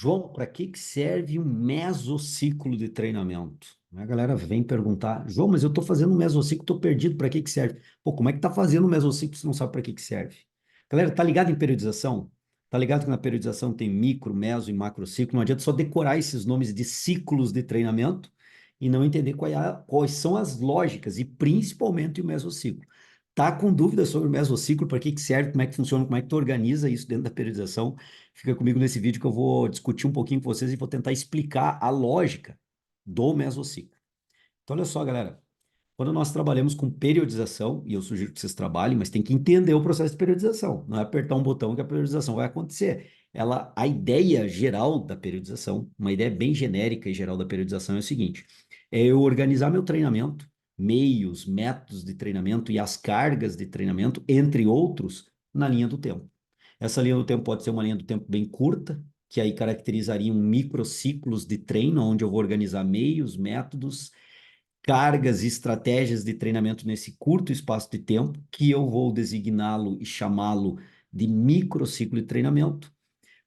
João, para que que serve um mesociclo de treinamento? A galera vem perguntar, João, mas eu estou fazendo um mesociclo, estou perdido, para que que serve? Pô, como é que tá fazendo um mesociclo se não sabe para que que serve? Galera, tá ligado em periodização? Tá ligado que na periodização tem micro, meso e macrociclo? Não adianta só decorar esses nomes de ciclos de treinamento e não entender quais são as lógicas e principalmente o mesociclo. Tá com dúvidas sobre o mesociclo, para que que serve, como é que funciona, como é que tu organiza isso dentro da periodização? Fica comigo nesse vídeo que eu vou discutir um pouquinho com vocês e vou tentar explicar a lógica do mesociclo. Então, olha só, galera. Quando nós trabalhamos com periodização, e eu sugiro que vocês trabalhem, mas tem que entender o processo de periodização. Não é apertar um botão que a periodização vai acontecer. A ideia geral da periodização, uma ideia bem genérica e geral da periodização é o seguinte: é eu organizar meu treinamento, meios, métodos de treinamento e as cargas de treinamento, entre outros, na linha do tempo. Essa linha do tempo pode ser uma linha do tempo bem curta, que aí caracterizariam microciclos de treino, onde eu vou organizar meios, métodos, cargas e estratégias de treinamento nesse curto espaço de tempo, que eu vou designá-lo e chamá-lo de microciclo de treinamento.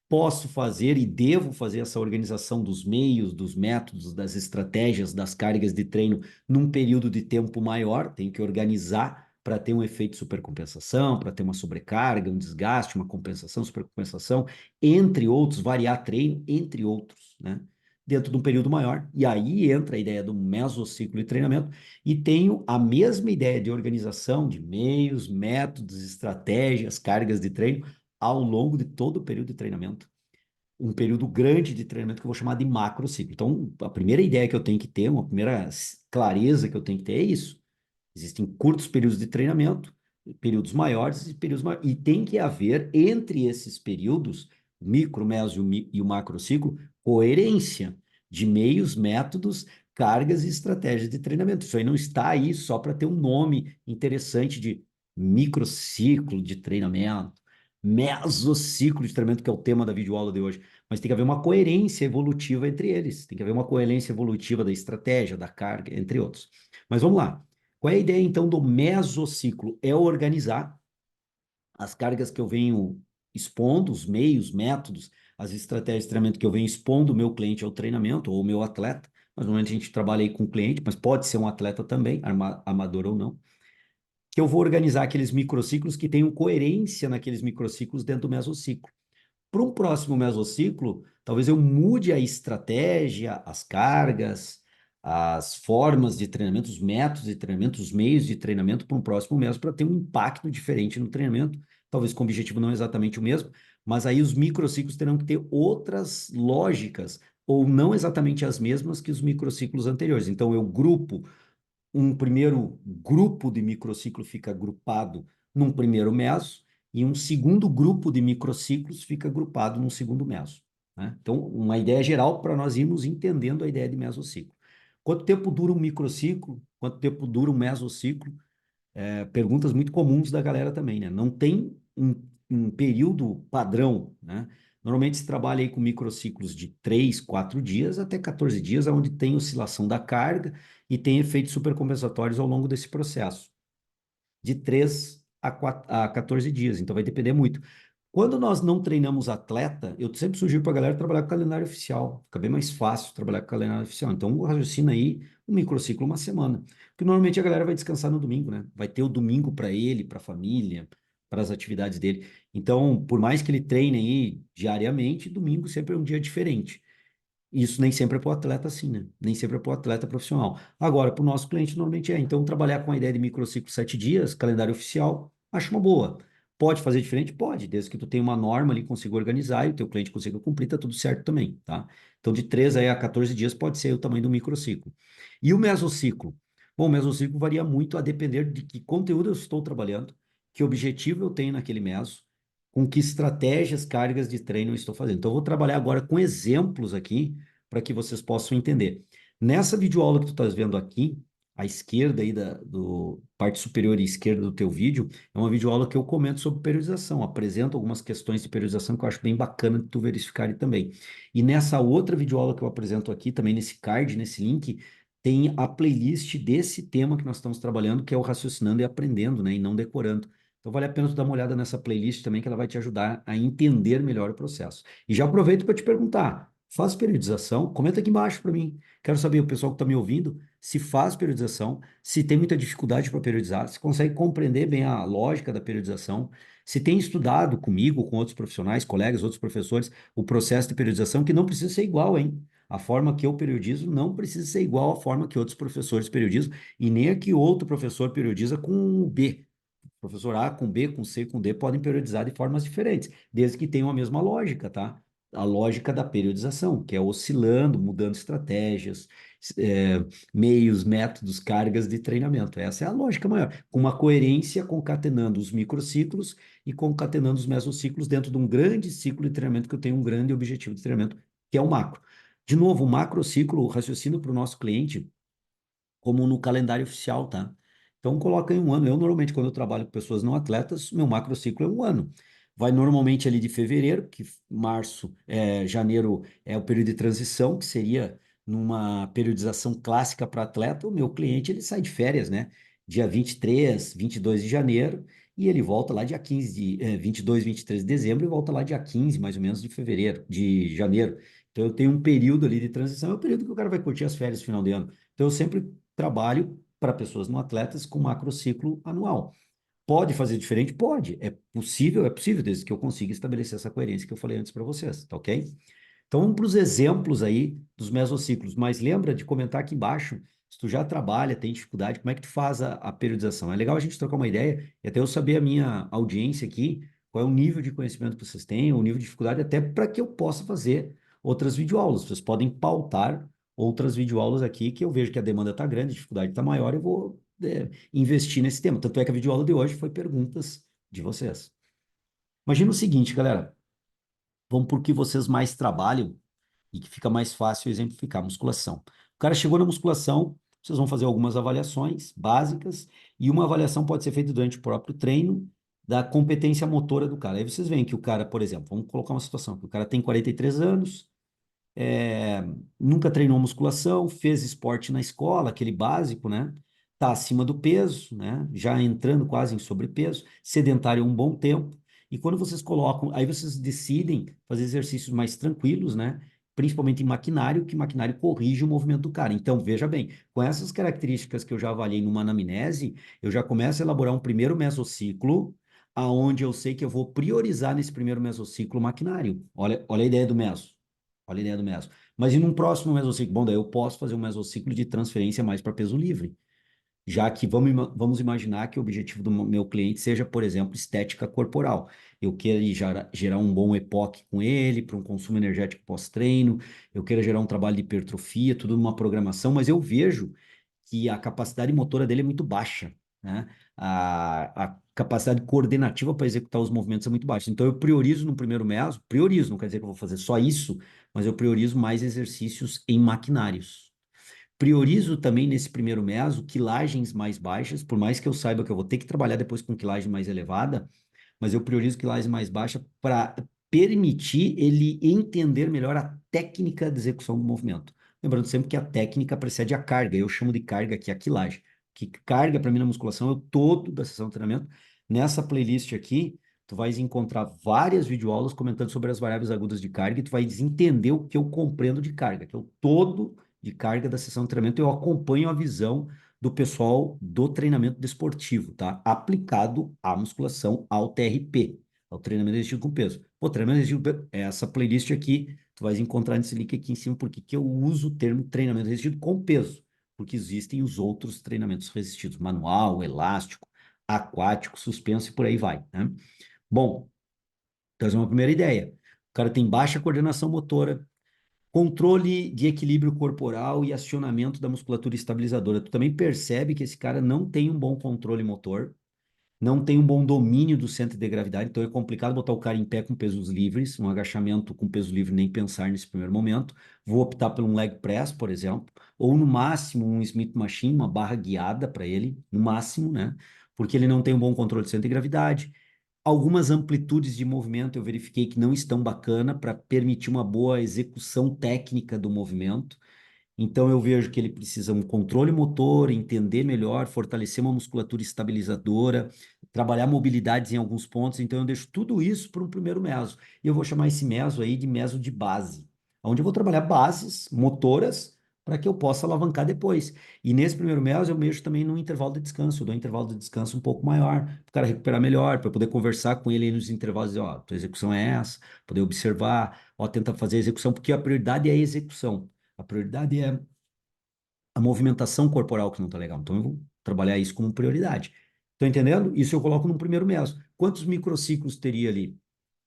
Posso fazer e devo fazer essa organização dos meios, dos métodos, das estratégias, das cargas de treino num período de tempo maior, tenho que organizar para ter um efeito de supercompensação, para ter uma sobrecarga, um desgaste, uma compensação, supercompensação, entre outros, variar treino, entre outros, né? Dentro de um período maior. E aí entra a ideia do mesociclo de treinamento e tenho a mesma ideia de organização de meios, métodos, estratégias, cargas de treino ao longo de todo o período de treinamento, um período grande de treinamento que eu vou chamar de macro ciclo. Então, a primeira ideia que eu tenho que ter, uma primeira clareza que eu tenho que ter é isso. Existem curtos períodos de treinamento, períodos maiores e períodos maiores. E tem que haver, entre esses períodos, o micro, meso e o macro ciclo, coerência de meios, métodos, cargas e estratégias de treinamento. Isso aí não está aí só para ter um nome interessante de microciclo de treinamento, mesociclo de treinamento, que é o tema da videoaula de hoje. Mas tem que haver uma coerência evolutiva entre eles. Tem que haver uma coerência evolutiva da estratégia, da carga, entre outros. Mas vamos lá. Qual é a ideia, então, do mesociclo? É organizar as cargas que eu venho expondo, os meios, métodos, as estratégias de treinamento que eu venho expondo o meu cliente ao treinamento, ou o meu atleta. Mas normalmente a gente trabalha aí com cliente, mas pode ser um atleta também, amador ou não. Que eu vou organizar aqueles microciclos que tenham coerência naqueles microciclos dentro do mesociclo. Para um próximo mesociclo, talvez eu mude a estratégia, as cargas, as formas de treinamento, os métodos de treinamento, os meios de treinamento para um próximo mês para ter um impacto diferente no treinamento, talvez com o objetivo não exatamente o mesmo, mas aí os microciclos terão que ter outras lógicas ou não exatamente as mesmas que os microciclos anteriores. Então eu grupo um primeiro grupo de microciclo fica agrupado num primeiro meso e um segundo grupo de microciclos fica agrupado num segundo meso, né? Então, uma ideia geral para nós irmos entendendo a ideia de mesociclo. Quanto tempo dura um microciclo? Quanto tempo dura um mesociclo? Perguntas muito comuns da galera também, né? Não tem um período padrão, né? Normalmente se trabalha aí com microciclos de 3, 4 dias até 14 dias, onde tem oscilação da carga e tem efeitos supercompensatórios ao longo desse processo, de 3 a 14 dias, então vai depender muito. Quando nós não treinamos atleta, eu sempre sugiro para a galera trabalhar com calendário oficial. Fica bem mais fácil trabalhar com calendário oficial. Então, raciocina aí um microciclo uma semana. Porque normalmente a galera vai descansar no domingo, né? Vai ter o domingo para ele, para a família, para as atividades dele. Então, por mais que ele treine aí diariamente, domingo sempre é um dia diferente. Isso nem sempre é para o atleta assim, né? Nem sempre é para o atleta profissional. Agora, para o nosso cliente, normalmente é. Então, trabalhar com a ideia de microciclo 7 dias, calendário oficial, acho uma boa. Pode fazer diferente? Pode, desde que tu tenha uma norma ali, consiga organizar e o teu cliente consiga cumprir, tá tudo certo também, tá? Então, de 3 aí a 14 dias pode ser o tamanho do microciclo. E o mesociclo? Bom, o mesociclo varia muito a depender de que conteúdo eu estou trabalhando, que objetivo eu tenho naquele meso, com que estratégias, cargas de treino eu estou fazendo. Então, eu vou trabalhar agora com exemplos aqui para que vocês possam entender. Nessa videoaula que tu estás vendo aqui, à esquerda aí do parte superior e esquerda do teu vídeo, é uma videoaula que eu comento sobre periodização, apresento algumas questões de periodização que eu acho bem bacana de tu verificar também. E nessa outra videoaula que eu apresento aqui, também nesse card, nesse link, tem a playlist desse tema que nós estamos trabalhando, que é o raciocinando e aprendendo, né, e não decorando. Então vale a pena tu dar uma olhada nessa playlist também, que ela vai te ajudar a entender melhor o processo. E já aproveito para te perguntar, faz periodização? Comenta aqui embaixo para mim. Quero saber, o pessoal que está me ouvindo, se faz periodização, se tem muita dificuldade para periodizar, se consegue compreender bem a lógica da periodização, se tem estudado comigo, com outros profissionais, colegas, outros professores, o processo de periodização, que não precisa ser igual, hein? A forma que eu periodizo não precisa ser igual à forma que outros professores periodizam, e nem a que outro professor periodiza com o B. Professor A com B, com C, com D podem periodizar de formas diferentes, desde que tenham a mesma lógica, tá? A lógica da periodização, que é oscilando, mudando estratégias, é, meios, métodos, cargas de treinamento. Essa é a lógica maior, com uma coerência concatenando os microciclos e concatenando os mesociclos dentro de um grande ciclo de treinamento que eu tenho um grande objetivo de treinamento, que é o macro. De novo, o macrociclo, o raciocínio para o nosso cliente como no calendário oficial, tá? Então coloca em um ano. Eu normalmente, quando eu trabalho com pessoas não atletas, meu macrociclo é um ano. Vai normalmente ali de fevereiro, que março, janeiro é o período de transição, que seria numa periodização clássica para atleta. O meu cliente, ele sai de férias, né? Dia 23, 22 de janeiro, e ele volta lá dia 15 de, 22, 23 de dezembro, e volta lá dia 15, mais ou menos, de fevereiro, de janeiro. Então eu tenho um período ali de transição, é o período que o cara vai curtir as férias no final de ano. Então eu sempre trabalho para pessoas não atletas com macrociclo anual. Pode fazer diferente? Pode. É possível, desde que eu consiga estabelecer essa coerência que eu falei antes para vocês, tá ok? Então vamos para os exemplos aí dos mesociclos. Mas lembra de comentar aqui embaixo, se tu já trabalha, tem dificuldade, como é que tu faz a periodização? É legal a gente trocar uma ideia e até eu saber a minha audiência aqui, qual é o nível de conhecimento que vocês têm, o nível de dificuldade, até para que eu possa fazer outras videoaulas. Vocês podem pautar outras videoaulas aqui, que eu vejo que a demanda está grande, a dificuldade está maior, eu vou investir nesse tema. Tanto é que a videoaula de hoje foi perguntas de vocês. Imagina o seguinte, galera, vamos por que vocês mais trabalham e que fica mais fácil exemplificar a musculação. O cara chegou na musculação, vocês vão fazer algumas avaliações básicas, e uma avaliação pode ser feita durante o próprio treino da competência motora do cara. Aí vocês veem que o cara, por exemplo, vamos colocar uma situação, que o cara tem 43 anos, é, nunca treinou musculação, fez esporte na escola, aquele básico, né? Tá acima do peso, né? Já entrando quase em sobrepeso, sedentário há um bom tempo. E quando vocês colocam, aí vocês decidem fazer exercícios mais tranquilos, né? Principalmente em maquinário, que maquinário corrige o movimento do cara. Então, veja bem, com essas características que eu já avaliei numa anamnese, eu já começo a elaborar um primeiro mesociclo, aonde eu sei que eu vou priorizar nesse primeiro mesociclo o maquinário. Olha a ideia do meso. Olha a ideia do meso. Mas e num próximo mesociclo? Bom, daí eu posso fazer um mesociclo de transferência mais para peso livre, já que vamos imaginar que o objetivo do meu cliente seja, por exemplo, estética corporal. Eu queira gerar um bom EPOC com ele, para um consumo energético pós-treino, eu queira gerar um trabalho de hipertrofia, tudo numa programação, mas eu vejo que a capacidade motora dele é muito baixa, né? A capacidade coordenativa para executar os movimentos é muito baixa. Então, eu priorizo no primeiro mês, priorizo, não quer dizer que eu vou fazer só isso, mas eu priorizo mais exercícios em maquinários. Priorizo também nesse primeiro meso quilagens mais baixas, por mais que eu saiba que eu vou ter que trabalhar depois com quilagem mais elevada, mas eu priorizo quilagem mais baixa para permitir ele entender melhor a técnica de execução do movimento. Lembrando sempre que a técnica precede a carga, eu chamo de carga aqui a quilagem. Que carga para mim na musculação é o todo da sessão de treinamento. Nessa playlist aqui, tu vais encontrar várias videoaulas comentando sobre as variáveis agudas de carga e tu vais entender o que eu compreendo de carga, que é o todo de carga da sessão de treinamento. Eu acompanho a visão do pessoal do treinamento desportivo, tá? Aplicado à musculação, ao TRP, ao treinamento resistido com peso. Pô, treinamento resistido com peso, essa playlist aqui, tu vais encontrar nesse link aqui em cima, porque que eu uso o termo treinamento resistido com peso, porque existem os outros treinamentos resistidos, manual, elástico, aquático, suspenso e por aí vai, né? Bom, então essa é uma primeira ideia. O cara tem baixa coordenação motora, controle de equilíbrio corporal e acionamento da musculatura estabilizadora. Tu também percebe que esse cara não tem um bom controle motor, não tem um bom domínio do centro de gravidade, então é complicado botar o cara em pé com pesos livres, um agachamento com peso livre nem pensar nesse primeiro momento. Vou optar por um leg press, por exemplo, ou no máximo um Smith Machine, uma barra guiada para ele, no máximo, né? Porque ele não tem um bom controle de centro de gravidade. Algumas amplitudes de movimento eu verifiquei que não estão bacana para permitir uma boa execução técnica do movimento. Então eu vejo que ele precisa um controle motor, entender melhor, fortalecer uma musculatura estabilizadora, trabalhar mobilidades em alguns pontos, então eu deixo tudo isso para um primeiro meso. E eu vou chamar esse meso aí de meso de base, onde eu vou trabalhar bases motoras para que eu possa alavancar depois. E nesse primeiro meso eu mexo também no intervalo de descanso, eu dou um intervalo de descanso um pouco maior, para o cara recuperar melhor, para eu poder conversar com ele aí nos intervalos, dizer, ó, tua execução é essa, poder observar, ó, tenta fazer a execução, porque a prioridade é a execução. A prioridade é a movimentação corporal que não está legal. Então, eu vou trabalhar isso como prioridade. Estou entendendo? Isso eu coloco no primeiro mês. Quantos microciclos teria ali?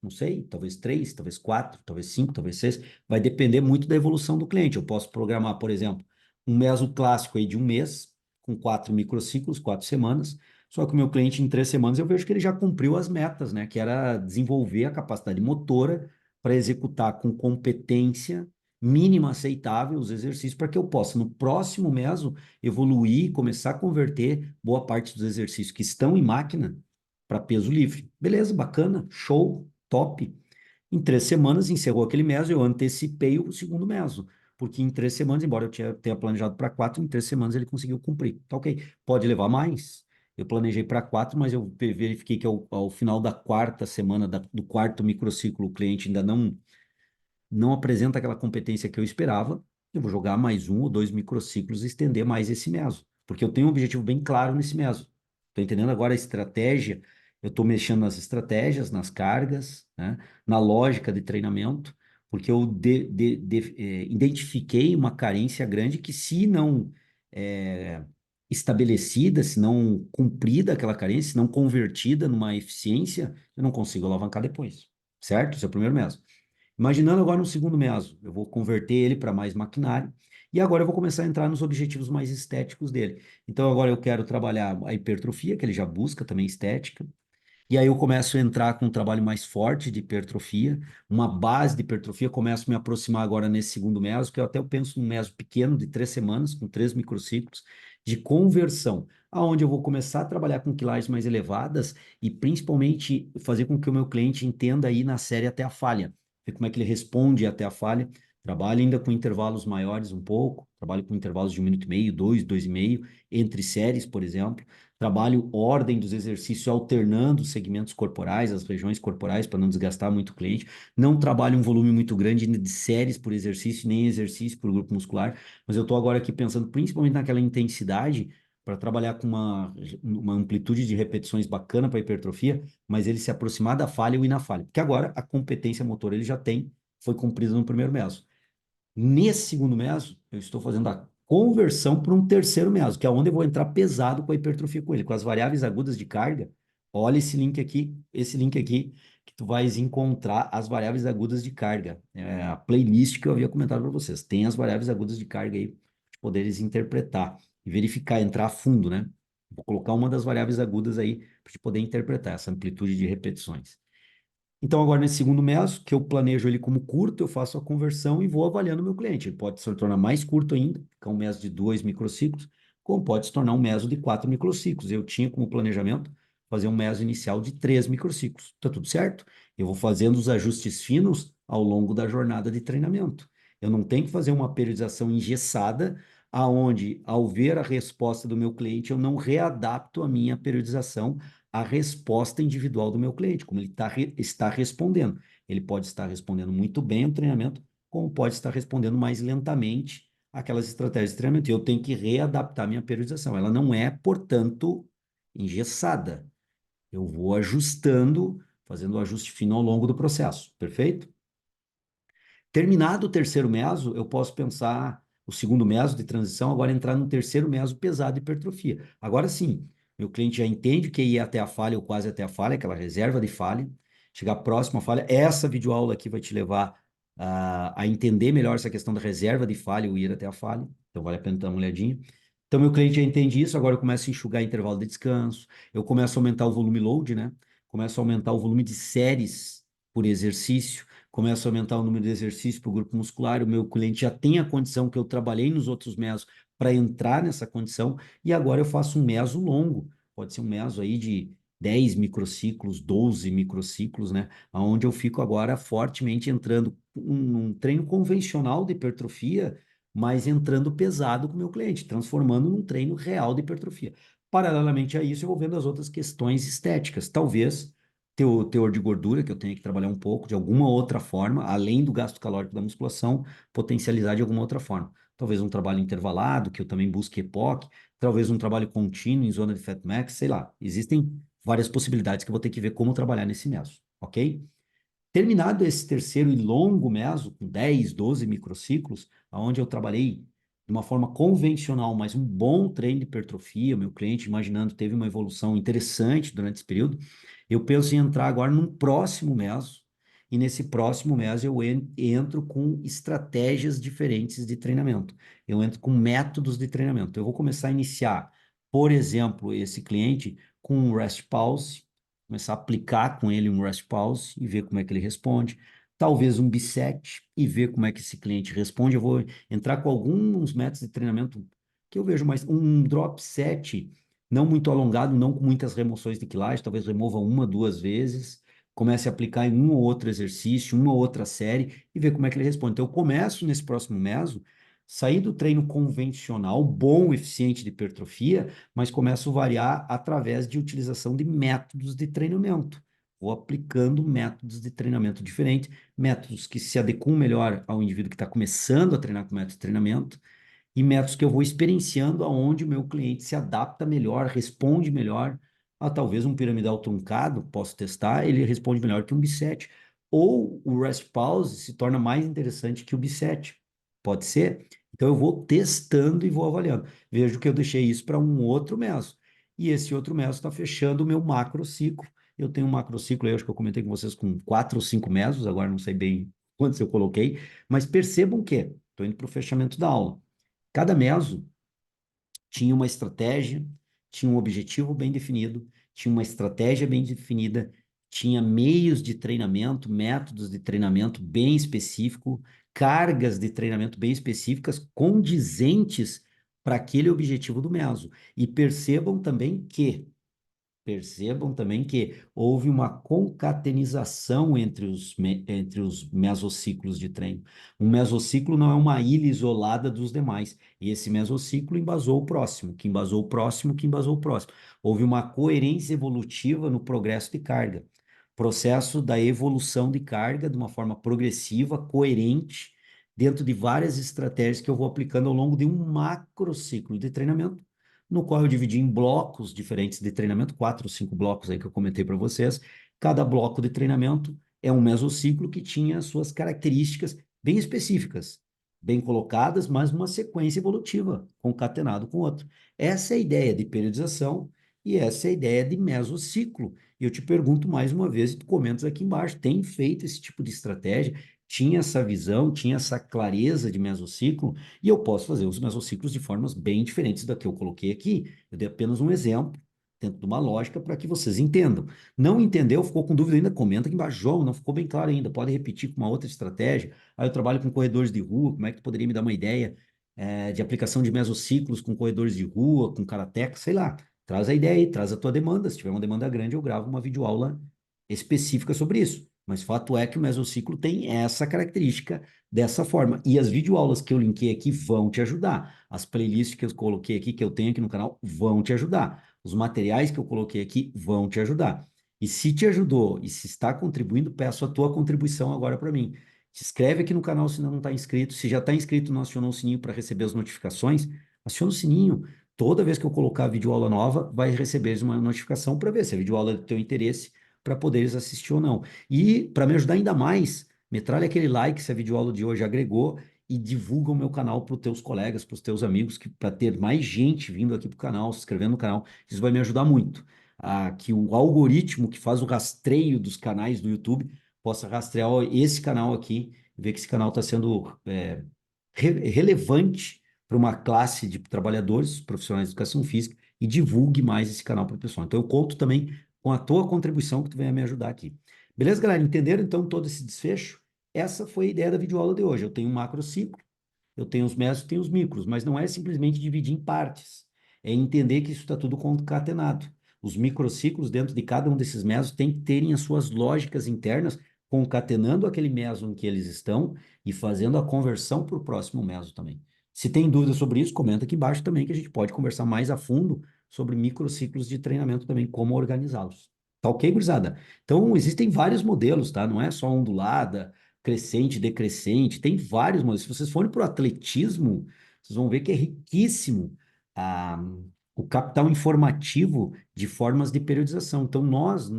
Não sei, talvez três, talvez quatro, talvez cinco, talvez seis. Vai depender muito da evolução do cliente. Eu posso programar, por exemplo, um meso clássico aí de um mês, com quatro microciclos, 4 semanas. Só que o meu cliente, em 3 semanas, eu vejo que ele já cumpriu as metas, né? Que era desenvolver a capacidade motora para executar com competência mínima aceitável os exercícios para que eu possa, no próximo meso, evoluir, começar a converter boa parte dos exercícios que estão em máquina para peso livre. Beleza, bacana, show, top. Em 3 semanas encerrou aquele meso, eu antecipei o segundo meso, porque em 3 semanas, embora eu tenha planejado para quatro, em 3 semanas ele conseguiu cumprir. Tá ok. Pode levar mais? Eu planejei para quatro, mas eu verifiquei que ao final da quarta semana, do quarto microciclo, o cliente ainda não apresenta aquela competência que eu esperava, eu vou jogar mais um ou dois microciclos e estender mais esse meso, porque eu tenho um objetivo bem claro nesse meso. Estou entendendo agora a estratégia, eu estou mexendo nas estratégias, nas cargas, né, na lógica de treinamento, porque eu identifiquei uma carência grande que, se não é, estabelecida, se não cumprida aquela carência, se não convertida numa eficiência, eu não consigo alavancar depois, certo? Esse é o primeiro mês. Imaginando agora no segundo meso, eu vou converter ele para mais maquinário e agora eu vou começar a entrar nos objetivos mais estéticos dele. Então agora eu quero trabalhar a hipertrofia, que ele já busca também estética, e aí eu começo a entrar com um trabalho mais forte de hipertrofia, uma base de hipertrofia, começo a me aproximar agora nesse segundo meso, que eu até penso num meso pequeno de 3 semanas, com 3 microciclos, de conversão, aonde eu vou começar a trabalhar com quilagens mais elevadas e principalmente fazer com que o meu cliente entenda aí na série até a falha, ver como é que ele responde até a falha. Trabalho ainda com intervalos maiores um pouco, trabalho com intervalos de 1 minuto e meio, dois, 2 e meio, entre séries, por exemplo. Trabalho ordem dos exercícios, alternando os segmentos corporais, as regiões corporais, para não desgastar muito o cliente. Não trabalho um volume muito grande de séries por exercício, nem exercício por grupo muscular, mas eu estou agora aqui pensando principalmente naquela intensidade, para trabalhar com uma amplitude de repetições bacana para hipertrofia, mas ele se aproximar da falha ou ir na falha. Porque agora a competência motora ele já tem, foi cumprida no primeiro mês. Nesse segundo meso, eu estou fazendo a conversão para um terceiro meso, que é onde eu vou entrar pesado com a hipertrofia com ele, com as variáveis agudas de carga. Olha esse link aqui, que tu vais encontrar as variáveis agudas de carga. É a playlist que eu havia comentado para vocês. Tem as variáveis agudas de carga aí, para poderes interpretar e verificar, entrar a fundo, né? Vou colocar uma das variáveis agudas aí para te poder interpretar essa amplitude de repetições. Então, agora nesse segundo mês, que eu planejo ele como curto, eu faço a conversão e vou avaliando o meu cliente. Ele pode se tornar mais curto ainda, que é um mês de 2 microciclos, como pode se tornar um mês de 4 microciclos. Eu tinha como planejamento fazer um mês inicial de 3 microciclos. Tá tudo certo? Eu vou fazendo os ajustes finos ao longo da jornada de treinamento. Eu não tenho que fazer uma periodização engessada, aonde, ao ver a resposta do meu cliente, eu não readapto a minha periodização a resposta individual do meu cliente, como ele está respondendo. Ele pode estar respondendo muito bem ao treinamento, como pode estar respondendo mais lentamente aquelas estratégias de treinamento. E eu tenho que readaptar minha periodização. Ela não é, portanto, engessada. Eu vou ajustando, fazendo o ajuste fino ao longo do processo. Perfeito? Terminado o terceiro meso, eu posso pensar o segundo meso de transição, agora entrar no terceiro meso pesado de hipertrofia. Agora sim, meu cliente já entende que ir até a falha ou quase até a falha, aquela reserva de falha, chegar próximo à falha. Essa videoaula aqui vai te levar a entender melhor essa questão da reserva de falha ou ir até a falha. Então vale a pena dar uma olhadinha. Então meu cliente já entende isso, agora eu começo a enxugar intervalo de descanso, eu começo a aumentar o volume load, né? Começo a aumentar o volume de séries por exercício, começo a aumentar o número de exercícios para o grupo muscular, o meu cliente já tem a condição que eu trabalhei nos outros mesos para entrar nessa condição, e agora eu faço um meso longo, pode ser um meso aí de 10 microciclos, 12 microciclos, né? Onde eu fico agora fortemente entrando num treino convencional de hipertrofia, mas entrando pesado com o meu cliente, transformando num treino real de hipertrofia. Paralelamente a isso, eu vou vendo as outras questões estéticas. Talvez teor de gordura, que eu tenha que trabalhar um pouco de alguma outra forma, além do gasto calórico da musculação, potencializar de alguma outra forma. Talvez um trabalho intervalado, que eu também busque EPOC, talvez um trabalho contínuo em zona de Fat Max, sei lá. Existem várias possibilidades que eu vou ter que ver como trabalhar nesse meso, ok? Terminado esse terceiro e longo meso, com 10, 12 microciclos, onde eu trabalhei de uma forma convencional, mas um bom treino de hipertrofia, meu cliente, imaginando, teve uma evolução interessante durante esse período, eu penso em entrar agora num próximo meso, e nesse próximo meso eu entro com estratégias diferentes de treinamento. Eu entro com métodos de treinamento. Eu vou começar a iniciar, por exemplo, esse cliente com um rest pause, começar a aplicar com ele um rest pause e ver como é que ele responde. Talvez um biset e ver como é que esse cliente responde. Eu vou entrar com alguns métodos de treinamento que eu vejo mais. Um drop set, não muito alongado, não com muitas remoções de quilagem, talvez remova uma, duas vezes. Comece a aplicar em um ou outro exercício, uma ou outra série e ver como é que ele responde. Então, eu começo nesse próximo meso, sair do treino convencional, bom, eficiente de hipertrofia, mas começo a variar através de utilização de métodos de treinamento. Vou aplicando métodos de treinamento diferentes, métodos que se adequam melhor ao indivíduo que está começando a treinar com método de treinamento, e métodos que eu vou experienciando aonde o meu cliente se adapta melhor, responde melhor a talvez um piramidal truncado, posso testar, ele responde melhor que um bisete. Ou o rest pause se torna mais interessante que o bisete. Pode ser? Então eu vou testando e vou avaliando. Vejo que eu deixei isso para um outro meso. E esse outro meso está fechando o meu macro ciclo. Eu tenho um macro ciclo aí, acho que eu comentei com vocês com 4 ou 5 mesos, agora não sei bem quantos eu coloquei, mas percebam que estou indo para o fechamento da aula. Cada meso tinha uma estratégia, tinha um objetivo bem definido, tinha uma estratégia bem definida, tinha meios de treinamento, métodos de treinamento bem específico, cargas de treinamento bem específicas, condizentes para aquele objetivo do meso. E percebam também que houve uma concatenização entre os mesociclos de treino. Um mesociclo não é uma ilha isolada dos demais. E esse mesociclo embasou o próximo, que embasou o próximo, que embasou o próximo. Houve uma coerência evolutiva no progresso de carga. Processo da evolução de carga de uma forma progressiva, coerente, dentro de várias estratégias que eu vou aplicando ao longo de um macrociclo de treinamento no qual eu dividi em blocos diferentes de treinamento, 4 ou 5 blocos aí que eu comentei para vocês. Cada bloco de treinamento é um mesociclo que tinha suas características bem específicas, bem colocadas, mas uma sequência evolutiva, concatenado com outro. Essa é a ideia de periodização e essa é a ideia de mesociclo. E eu te pergunto mais uma vez, e tu comentas aqui embaixo, tem feito esse tipo de estratégia? Tinha essa visão, tinha essa clareza de mesociclo? E eu posso fazer os mesociclos de formas bem diferentes da que eu coloquei aqui. Eu dei apenas um exemplo, dentro de uma lógica, para que vocês entendam. Não entendeu, ficou com dúvida ainda? Comenta aqui embaixo, João, não ficou bem claro ainda. Pode repetir com uma outra estratégia. Aí eu trabalho com corredores de rua, como é que tu poderia me dar uma ideia de aplicação de mesociclos com corredores de rua, com karateca, sei lá. Traz a ideia aí, traz a tua demanda. Se tiver uma demanda grande, eu gravo uma videoaula específica sobre isso. Mas fato é que o mesociclo tem essa característica dessa forma. E as videoaulas que eu linkei aqui vão te ajudar. As playlists que eu coloquei aqui, que eu tenho aqui no canal, vão te ajudar. Os materiais que eu coloquei aqui vão te ajudar. E se te ajudou e se está contribuindo, peço a tua contribuição agora para mim. Se inscreve aqui no canal se ainda não está inscrito. Se já está inscrito, não acionou o sininho para receber as notificações, aciona o sininho. Toda vez que eu colocar videoaula nova, vai receber uma notificação para ver se a videoaula é do teu interesse para poderes assistir ou não. E para me ajudar ainda mais, metralha aquele like se a videoaula de hoje agregou e divulga o meu canal para os teus colegas, para os teus amigos, que para ter mais gente vindo aqui para o canal, se inscrevendo no canal, isso vai me ajudar muito. Que o algoritmo que faz o rastreio dos canais do YouTube possa rastrear esse canal aqui, ver que esse canal está sendo relevante para uma classe de trabalhadores, profissionais de educação física, e divulgue mais esse canal para o pessoal. Então, eu conto também com a tua contribuição que tu venha me ajudar aqui. Beleza, galera? Entenderam então todo esse desfecho? Essa foi a ideia da videoaula de hoje. Eu tenho um macro ciclo, eu tenho os médios, tenho os micros, mas não é simplesmente dividir em partes. É entender que isso está tudo concatenado. Os microciclos dentro de cada um desses mesos tem que terem as suas lógicas internas, concatenando aquele meso em que eles estão e fazendo a conversão para o próximo meso também. Se tem dúvida sobre isso, comenta aqui embaixo também que a gente pode conversar mais a fundo sobre microciclos de treinamento também, como organizá-los. Tá ok, gurizada? Então, existem vários modelos, tá? Não é só ondulada, crescente, decrescente, tem vários modelos. Se vocês forem para o atletismo, vocês vão ver que é riquíssimo a, o capital informativo de formas de periodização. Então, nós,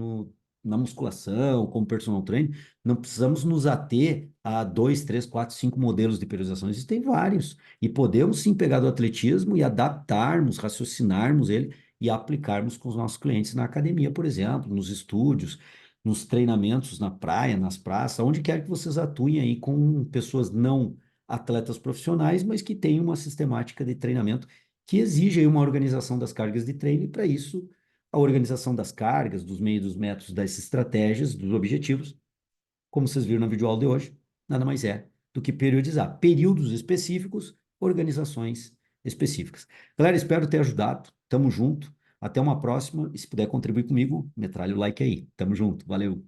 na musculação, como personal trainer, não precisamos nos ater a dois, três, quatro, cinco modelos de periodização. Existem vários. E podemos sim pegar do atletismo e adaptarmos, raciocinarmos ele e aplicarmos com os nossos clientes na academia, por exemplo, nos estúdios, nos treinamentos na praia, nas praças, onde quer que vocês atuem aí com pessoas não atletas profissionais, mas que tenham uma sistemática de treinamento que exige aí uma organização das cargas de treino, e para isso, a organização das cargas, dos meios, dos métodos, das estratégias, dos objetivos, como vocês viram na videoaula de hoje, nada mais é do que periodizar períodos específicos, organizações específicas. Galera, espero ter ajudado. Tamo junto. Até uma próxima. E se puder contribuir comigo, metralha o like aí. Tamo junto. Valeu.